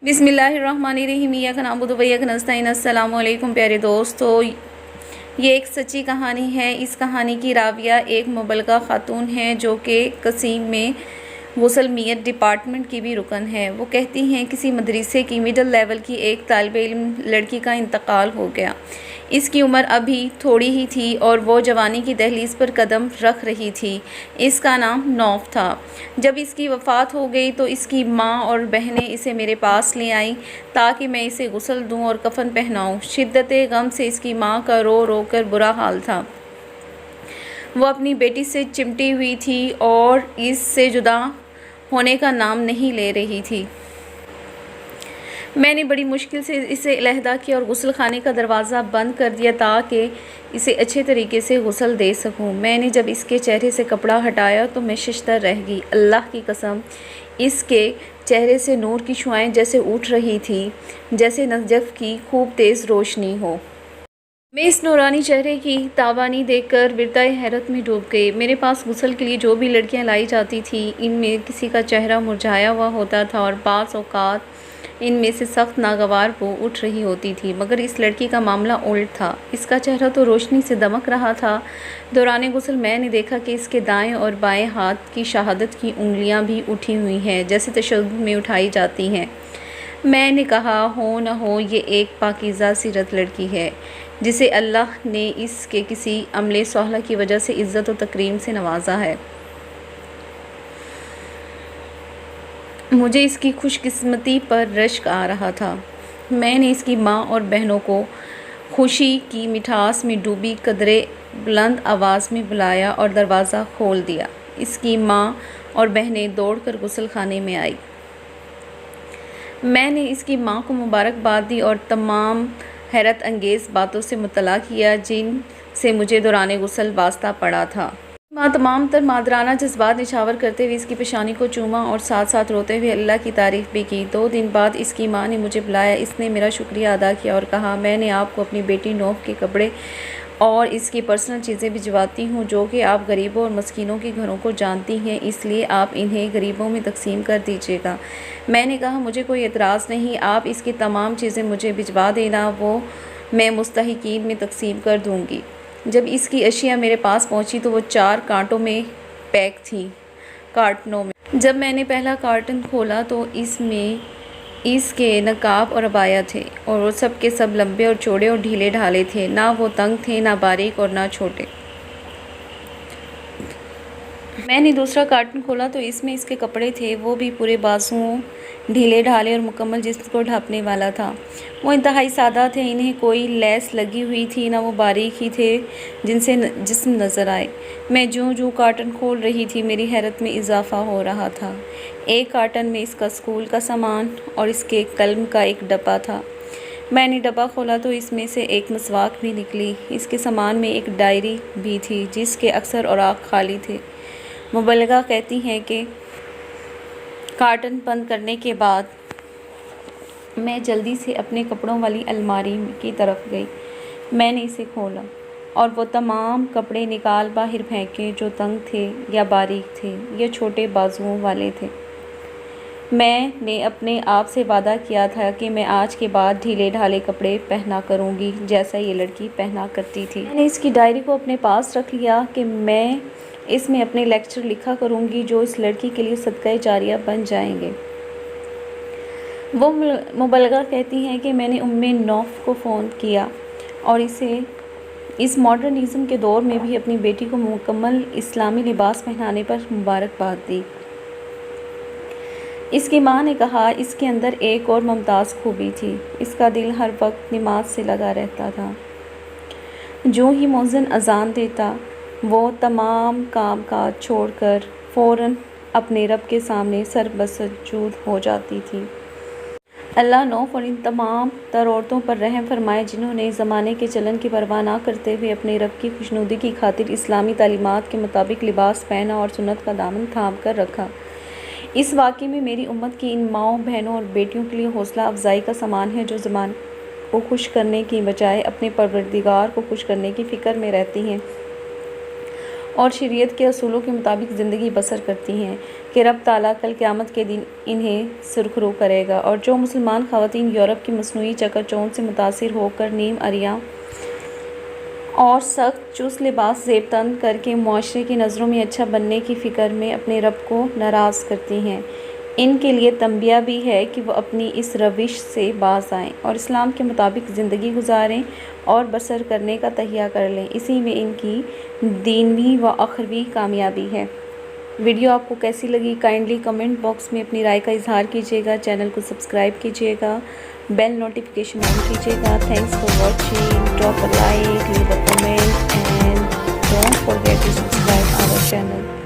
बिस्मिल्लाहिर्रहमानिर्रहीम इय्याका नअबुदु व इय्याका नस्तईन। अस्सलामु अलैकुम प्यारे दोस्तों, ये एक सच्ची कहानी है। इस कहानी की राविया एक मुबल्लगा खातून है जो कि कसीम में गुसलमियत डिपार्टमेंट की भी रुकन है। वो कहती हैं किसी मदरसे की मिडिल लेवल की एक तालिब इल्म लड़की का इंतकाल हो गया। इसकी उम्र अभी थोड़ी ही थी और वो जवानी की दहलीज पर कदम रख रही थी। इसका नाम नौफ था। जब इसकी वफ़ात हो गई तो इसकी माँ और बहनें इसे मेरे पास ले आईं ताकि मैं इसे गुस्ल दूँ और कफन पहनाऊँ। शिद्दत गम से इसकी माँ का रो रो कर बुरा हाल था। वो अपनी बेटी से चिमटी हुई थी और इससे जुदा होने का नाम नहीं ले रही थी। मैंने बड़ी मुश्किल से इसे अलहदा किया और गुस्ल खाने का दरवाज़ा बंद कर दिया ताकि इसे अच्छे तरीके से गुस्ल दे सकूं। मैंने जब इसके चेहरे से कपड़ा हटाया तो मैं शिश्तर रह गई। अल्लाह की कसम, इसके चेहरे से नूर की शुआएं जैसे उठ रही थी, जैसे नजफ़ की खूब तेज़ रोशनी हो। मैं इस नूरानी चेहरे की ताबानी देखकर बिरताए हैरत में डूब गई। मेरे पास गुस्ल के लिए जो भी लड़कियां लाई जाती थी, इनमें किसी का चेहरा मुरझाया हुआ होता था और बाज़ औक़ात इनमें से सख्त नागवार बू उठ रही होती थी, मगर इस लड़की का मामला उल्ट था। इसका चेहरा तो रोशनी से दमक रहा था। दौरान गुस्ल मैंने देखा कि इसके दाएं और बाएं हाथ की शहादत की उंगलियां भी उठी हुई हैं, जैसे तशद्दुद में उठाई जाती हैं। मैंने कहा, हो न हो ये एक पाकीज़ा सीरत लड़की है जिसे अल्लाह ने इसके किसी अमले सोहला की वजह से इज़्ज़त और तकरीम से नवाजा है। मुझे इसकी खुशकिस्मती पर रश्क आ रहा था। मैंने इसकी माँ और बहनों को खुशी की मिठास में डूबी कदरे बुलंद आवाज़ में बुलाया और दरवाज़ा खोल दिया। इसकी माँ और बहनें दौड़कर गुस्ल खाने में आई। मैंने इसकी माँ को मुबारकबाद दी और तमाम हैरत अंगेज़ बातों से मुतला किया जिन से मुझे दौरान गुस्ल वास्ता पड़ा था। माँ तमाम तर मादराना जज्बात निछावर करते हुए इसकी पेशानी को चूमा और साथ साथ रोते हुए अल्लाह की तारीफ़ भी की। 2 दिन बाद इसकी माँ ने मुझे बुलाया। इसने मेरा शुक्रिया अदा किया और कहा, मैंने आपको अपनी बेटी नौफ के कपड़े और इसकी पर्सनल चीज़ें भिजवाती हूँ जो कि आप गरीबों और मस्कीनों के घरों को जानती हैं, इसलिए आप इन्हें गरीबों में तकसीम कर दीजिएगा। मैंने कहा, मुझे कोई एतराज़ नहीं, आप इसकी तमाम चीज़ें मुझे भिजवा देना, वो मैं मुस्तहिकीन में तकसीम कर दूँगी। जब इसकी अशिया मेरे पास पहुंची तो वो 4 कांटों में पैक थी, कार्टनों में। जब मैंने पहला कार्टन खोला तो इसमें इसके नकाब और अबाया थे और वो सब के सब लंबे और चौड़े और ढीले ढाले थे। ना वो तंग थे, ना बारीक और ना छोटे। मैंने दूसरा कार्टन खोला तो इसमें इसके कपड़े थे, वो भी पूरे बाजुओं, ढीले ढाले और मुकम्मल जिस्म को ढांपने वाला था। वो इंतहाई सादा थे, इन्हें कोई लेस लगी हुई थी, ना वो बारीक ही थे जिनसे जिस्म नज़र आए। मैं जूँ कार्टन खोल रही थी मेरी हैरत में इजाफा हो रहा था। एक कार्टन में इसका स्कूल का सामान और इसके कलम का एक डब्बा था। मैंने डब्बा खोला तो इसमें से एक मसवाक भी निकली। इसके सामान में एक डायरी भी थी जिसके अक्सर औराक खाली थे। मुबल्लिगा कहती हैं कि कार्टन बंद करने के बाद मैं जल्दी से अपने कपड़ों वाली अलमारी की तरफ गई। मैंने इसे खोला और वो तमाम कपड़े निकाल बाहर फेंके जो तंग थे या बारीक थे या छोटे बाजुओं वाले थे। मैंने अपने आप से वादा किया था कि मैं आज के बाद ढीले ढाले कपड़े पहना करूँगी जैसा ये लड़की पहना करती थी। मैंने इसकी डायरी को अपने पास रख लिया कि मैं इसमें अपने लेक्चर लिखा करूँगी जो इस लड़की के लिए सदका जारिया बन जाएंगे। वो मुबल्लिगा कहती हैं कि मैंने उम्मे नौफ को फ़ोन किया और इसे इस मॉडर्निज़म के दौर में भी अपनी बेटी को मुकम्मल इस्लामी लिबास पहनाने पर मुबारकबाद दी। इसकी माँ ने कहा, इसके अंदर एक और मुमताज़ खूबी थी, इसका दिल हर वक्त नमाज से लगा रहता था। जो ही मुअज़्ज़िन अज़ान देता वो तमाम काम काज छोड़कर फ़ौरन अपने रब के सामने सरबसजूद हो जाती थी। अल्लाह नौफ और इन तमाम तर औरतों पर रहम फरमाए जिन्होंने ज़माने के चलन की परवाह ना करते हुए अपने रब की खुशनुदी की खातिर इस्लामी तालीमात के मुताबिक लिबास पहना और सुन्नत का दामन थाम कर रखा। इस वाक़े में मेरी उम्मत की इन माँओं, बहनों और बेटियों के लिए हौसला अफजाई का सामान है जो ज़मान को खुश करने की बजाय अपने परवरदिगार को खुश करने की फ़िक्र में रहती हैं اور شریعت کے اصولوں کے مطابق زندگی بسر کرتی ہیں کہ رب تعالیٰ کل قیامت کے دن انہیں سرخرو کرے گا۔ اور جو مسلمان خواتین یورپ کی مصنوعی چکا چوند سے متاثر ہو کر نیم عریاں اور سخت چست لباس زیب تن کر کے معاشرے کی نظروں میں اچھا بننے کی فکر میں اپنے رب کو ناراض کرتی ہیں، ان کے لیے تنبیہ بھی ہے کہ وہ اپنی اس روش سے باز آئیں اور اسلام کے مطابق زندگی گزاریں اور بسر کرنے کا تہیہ کر لیں۔ اسی میں ان کی دینوی و اخروی کامیابی ہے۔ ویڈیو آپ کو کیسی لگی؟ کائنڈلی کمنٹ باکس میں اپنی رائے کا اظہار کیجیے گا، چینل کو سبسکرائب کیجیے گا، بیل نوٹیفیکیشن آن کیجیے گا۔ Thanks for watching, drop a like, leave a comment and don't forget to subscribe our channel.